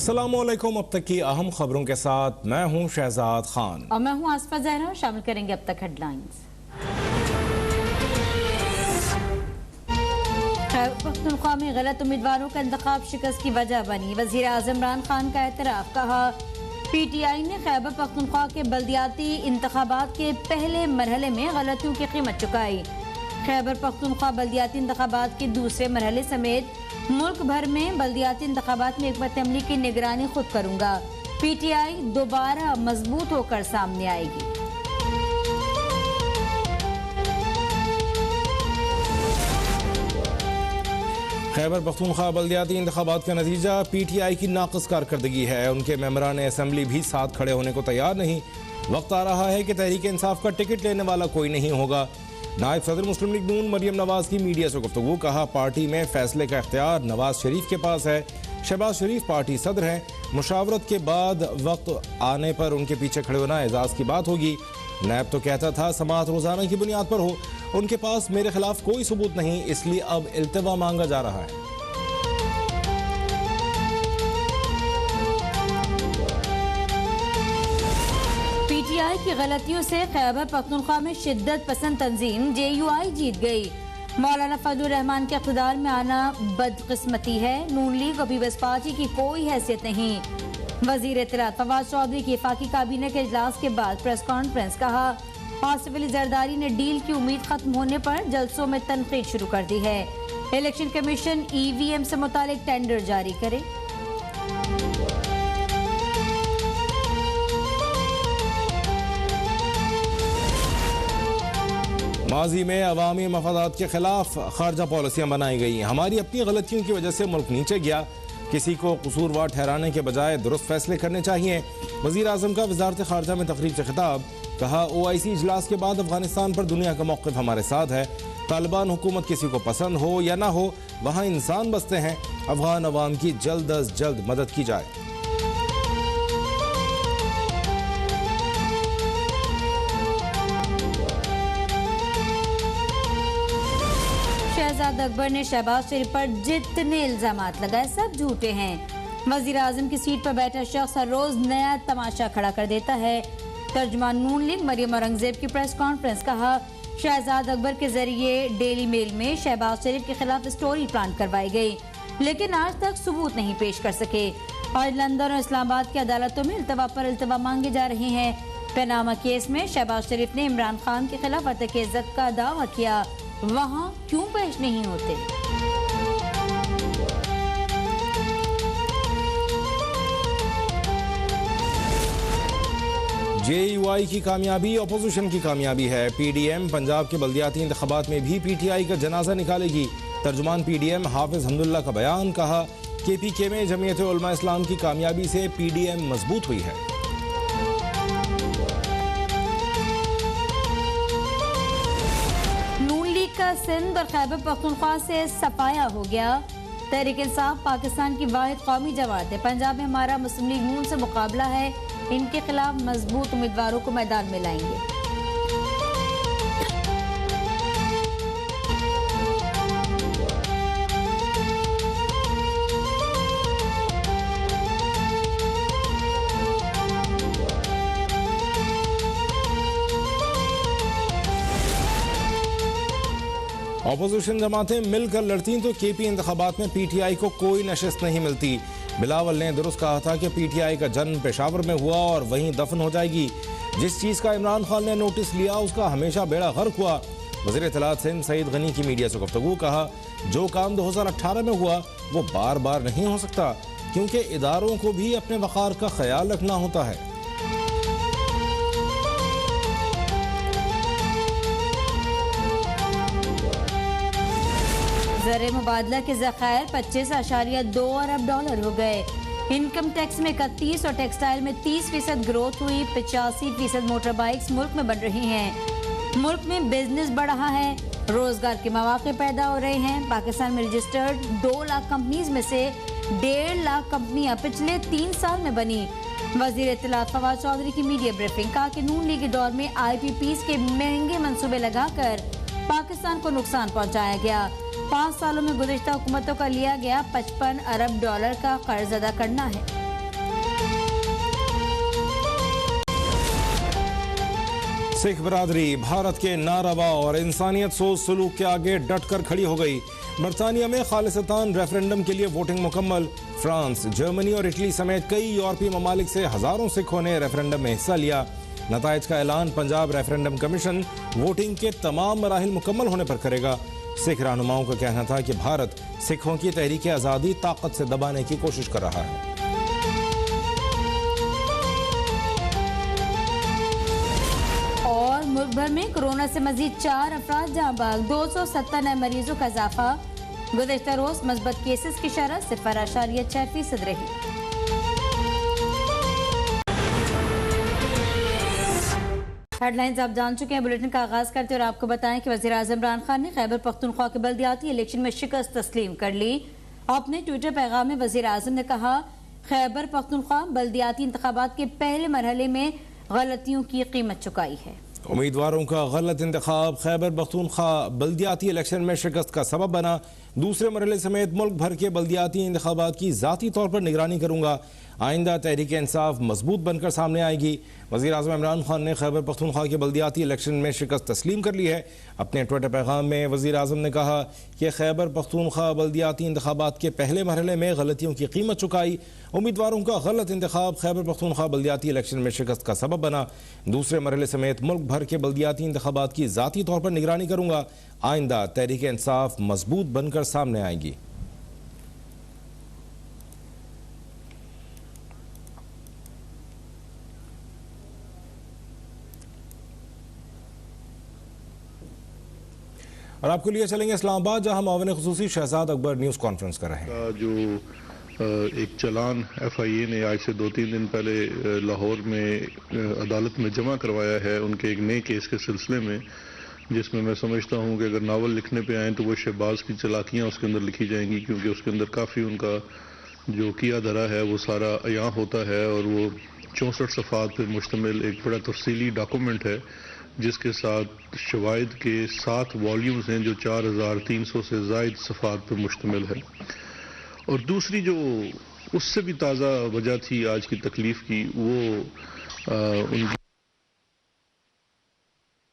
अस्सलामुअलैकुम। अब तक की अहम खबरों के साथ मैं हूं शहजाद खान और मैं हूं आसफा ज़हरा। शामिल करेंगे अब तक हेडलाइंस। खैबर पख्तूनख्वा में गलत उम्मीदवारों का इंतखाब शिकस्त की वजह बनी। वज़ीर आज़म इमरान खान का एतराफ़। कहा PTI ने खैबर पख्तूनख्वा के बल्दियाती इंतखाबात के पहले मरहले में गलतियों की कीमत चुकाई। खैबर पख्तूनख्वा बल्दियाती इंतखाबात के दूसरे मरहले समेत मुल्क भर में बल्दियाती इंतखाबात में हिकमत अमली की निगरानी खुद करूंगा। PTI दोबारा मजबूत होकर सामने आएगी। खैबर पख्तूनख्वा बल्दियाती इंतखाबात का नतीजा PTI की नाक़िस कारकर्दगी है। उनके मेंबरान असम्बली भी साथ खड़े होने को तैयार नहीं। वक्त आ रहा है कि तहरीक इंसाफ का टिकट लेने वाला कोई नहीं होगा। नायब सदर मुस्लिम लीग नून मरियम नवाज की मीडिया से गुफ्तगू। कहा पार्टी में फैसले का इख्तियार नवाज शरीफ के पास है। शहबाज शरीफ पार्टी सदर हैं। मुशावरत के बाद वक्त आने पर उनके पीछे खड़े होना एजाज की बात होगी। नैब तो कहता था समाअत रोजाना की बुनियाद पर हो। उनके पास मेरे खिलाफ कोई सबूत नहीं, इसलिए अब इल्तिवा मांगा जा रहा है। PTI की गलतियों से खैबर पख्तूनख्वा में शिद्दत पसंद तंजीम JUI जीत गई। मौलाना फजलुर रहमान के इक़्तिदार में आना बदकिस्मती है। नून लीग और पीपल्स पार्टी की कोई हैसियत नहीं। वजीर इत्तलात फवाद चौधरी की वफाकी काबीना के इजलास के बाद प्रेस कॉन्फ्रेंस। कहा आसिफ अली जरदारी ने डील की उम्मीद खत्म होने पर जलसों में तनकीद शुरू कर दी है। इलेक्शन कमीशन EVM से मुतालिक टेंडर जारी करे। माजी में अवामी मफादात के खिलाफ खारजा पॉलिसियाँ बनाई गई। हमारी अपनी गलतियों की वजह से मुल्क नीचे गया। किसी को कसूरवार ठहराने के बजाय दुरुस्त फैसले करने चाहिए। वज़ीर आज़म का वज़ारत खारजा में तकरीब से खिताब। कहा OIC इजलास के बाद अफगानिस्तान पर दुनिया का मौक़िफ़ हमारे साथ है। तालिबान हुकूमत किसी को पसंद हो या ना हो, वहाँ इंसान बसते हैं। अफगान अवाम की जल्द अज जल्द मदद की जाए। शहजाद अकबर ने शहबाज शरीफ पर जितने इल्जामात लगाए सब झूठे हैं। वजीर आजम की सीट पर बैठा शख्स हर रोज नया तमाशा खड़ा कर देता है। तर्जुमान नून लीग मरियम औरंगजेब की प्रेस कॉन्फ्रेंस। कहा शहजाद अकबर के जरिए डेली मेल में शहबाज शरीफ के खिलाफ स्टोरी प्लान करवाई गई, लेकिन आज तक सबूत नहीं पेश कर सके। और लंदन और इस्लामाबाद की अदालतों में इल्तवा पर इल्तवा मांगे जा रहे हैं। पनामा केस में शहबाज शरीफ ने इमरान खान के खिलाफ अतक इज्जत का दावा किया, वहाँ क्यों पेश नहीं होते? JUI की कामयाबी अपोजिशन की कामयाबी है। PDM पंजाब के बल्दियाती इंतखाबात में भी PTI का जनाजा निकालेगी। तर्जुमान PDM हाफिज हमदुल्ला का बयान। कहा KPK में जमीयत उलमा इस्लाम की कामयाबी से PDM मजबूत हुई है। नून लीग का सिंध और खैबर पख्तूनख्वा से सफाया हो गया। तहरीक इंसाफ पाकिस्तान की वाहिद कौमी जमात है। पंजाब में हमारा मुस्लिम लीग नून से मुकाबला है। इनके खिलाफ मजबूत उम्मीदवारों को मैदान में लाएंगे। अपोजिशन जमातें मिलकर लड़ती तो KP इंतखाबात में PTI को कोई नशिस्त नहीं मिलती। बिलावल ने दुरुस्त कहा था कि PTI का जन्म पेशावर में हुआ और वहीं दफन हो जाएगी। जिस चीज़ का इमरान खान ने नोटिस लिया उसका हमेशा बेड़ा गर्क हुआ। वज़ीर इत्तलात सिंध सईद गनी की मीडिया से गुफ्तगू। कहा जो काम 2018 में हुआ वो बार बार नहीं हो सकता, क्योंकि इदारों को भी अपने वक़ार का ख्याल रखना होता है। ज़र मुबादला के ज़खायर 25.2 अरब डॉलर हो गए। इनकम टैक्स में 31 और टेक्सटाइल में 30% ग्रोथ हुई। 85% मोटर बाइक्स मुल्क में बन रही हैं। मुल्क में बिजनेस बढ़ रहा है। रोजगार के मौके पैदा हो रहे हैं। पाकिस्तान में रजिस्टर्ड 2 लाख कंपनीज में से 1.5 लाख कंपनियां पिछले 3 साल में बनी। वजीर इत्तलात फवाद चौधरी की मीडिया ब्रीफिंग। कहा कि नून लीग के दौर में IPPs के महंगे मंसूबे लगाकर पाकिस्तान को नुकसान पहुंचाया गया। 5 सालों में गुज़िश्ता हुकूमतों का लिया गया 55 अरब डॉलर का कर्ज अदा करना है। सिख बरादरी भारत के नारवा और इंसानियत सोच सलूक के आगे डट कर खड़ी हो गई। बरतानिया में खालिस्तान रेफरेंडम के लिए वोटिंग मुकम्मल। फ्रांस, जर्मनी और इटली समेत कई यूरोपीय ममालिक से हजारों सिखों ने रेफरेंडम में हिस्सा लिया। नताइज का ऐलान पंजाब रेफरेंडम कमीशन वोटिंग के तमाम मराहिल मुकम्मल होने पर करेगा। सिख रहनुमाओं का कहना था कि भारत सिखों की तहरीक आज़ादी ताकत से दबाने की कोशिश कर रहा है। और मुल्क भर में कोरोना से मजीद 4 अफराद जाँ बाग, 270 नए मरीजों का इजाफा। गुज़श्ता रोज मस्बत केसेस की शरह 0.6% रही। हेडलाइंस आप जान चुके हैं। बुलेटिन का आगाज करते और आपको बताएं कि वज़ीर-ए-आज़म इमरान खान ने खैबर पख्तूनख्वा के बल्दियाती इलेक्शन में शिकस्त तस्लीम कर ली। अपने ट्विटर पैगाम में वज़ीर-ए-आज़म ने कहा, खैबर पख्तूनख्वा बल्दियाती इंतखाबात के पहले मरहले में गलतियों की कीमत चुकाई है। उम्मीदवारों का गलत इंतखाब खैबर पख्तूनख्वा बल्दियाती इलेक्शन में शिकस्त का सबब बना। दूसरे मरहले समेत मुल्क भर के बल्दियाती इंतखाबात की ज़ाती तौर पर निगरानी करूंगा। आइंदा तहरीक इंसाफ मजबूत बनकर सामने आएगी। वज़ीर-ए-आज़म इमरान खान ने खैबर पख्तूनख्वा के बल्दियाती इलेक्शन में शिकस्त तस्लीम कर ली है। अपने ट्विटर पैगाम में वज़ीर-ए-आज़म ने कहा कि खैबर पख्तूनख्वा बल्दियाती इंतखाबात के पहले मरहले में गलतियों की कीमत चुकाई। उम्मीदवारों का गलत इंतखाब खैबर पख्तूनख्वा बल्दियाती इलेक्शन में शिकस्त का सबब बना। दूसरे मरहले समेत मुल्क भर के बल्दियाती इंतखाबात की ज़ाती तौर पर निगरानी करूंगा। आइंदा तहरीक इंसाफ मजबूत बनकर सामने आएगी। और आपको लिए चलेंगे इस्लामाबाद, जहां मावन खुसूसी शहजाद अकबर न्यूज़ कॉन्फ्रेंस कर रहे हैं। जो एक चलान FIA ने आज से 2-3 दिन पहले लाहौर में अदालत में जमा करवाया है उनके एक नए केस के सिलसिले में, जिसमें मैं समझता हूं कि अगर नावल लिखने पे आए तो वो शहबाज की चलाकियां उसके अंदर लिखी जाएंगी, क्योंकि उसके अंदर काफ़ी उनका जो किया धरा है वो सारा अयां होता है। और वो 64 सफ़ात पर मुश्तमिल एक बड़ा तफसीली डॉक्यूमेंट है, जिसके साथ शवाहिद के 7 वॉल्यूम्स हैं जो 4300 से ज़ायद सफ़ात पर मुश्तमिल है। और दूसरी जो उससे भी ताज़ा वजह थी आज की तकलीफ की, वो उनकी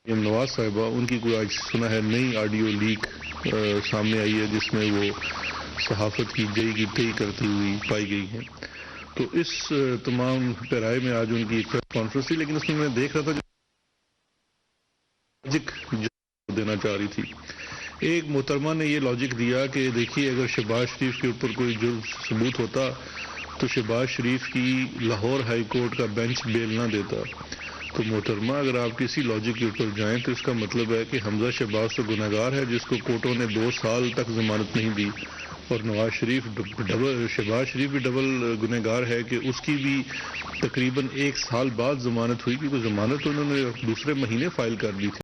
नवाज साहिबा, उनकी कोई आज सुना है नई ऑडियो लीक सामने आई है, जिसमें वो सहाफ़त की जई की तई करती हुई पाई गई है। तो इस तमाम पैराए में आज उनकी एक प्रेस कॉन्फ्रेंस थी, लेकिन उसमें मैं देख रहा था लॉजिक देना चाह रही थी। एक मोहतरमा ने ये लॉजिक दिया कि देखिए, अगर शहबाज शरीफ के ऊपर कोई जुर्म सबूत होता तो शहबाज शरीफ की लाहौर हाई कोर्ट का बेंच बेल ना देता। तो मोहतरमा, अगर आप किसी लॉजिक के ऊपर जाएं तो इसका मतलब है कि हमजा शहबाज तो गुनहगार है, जिसको कोर्टों ने 2 साल तक जमानत नहीं दी, और नवाज शरीफ शहबाज शरीफ भी डबल गुनहगार है कि उसकी भी तकरीबन 1 साल बाद जमानत हुई, क्योंकि जमानत उन्होंने दूसरे महीने फाइल कर दी थी।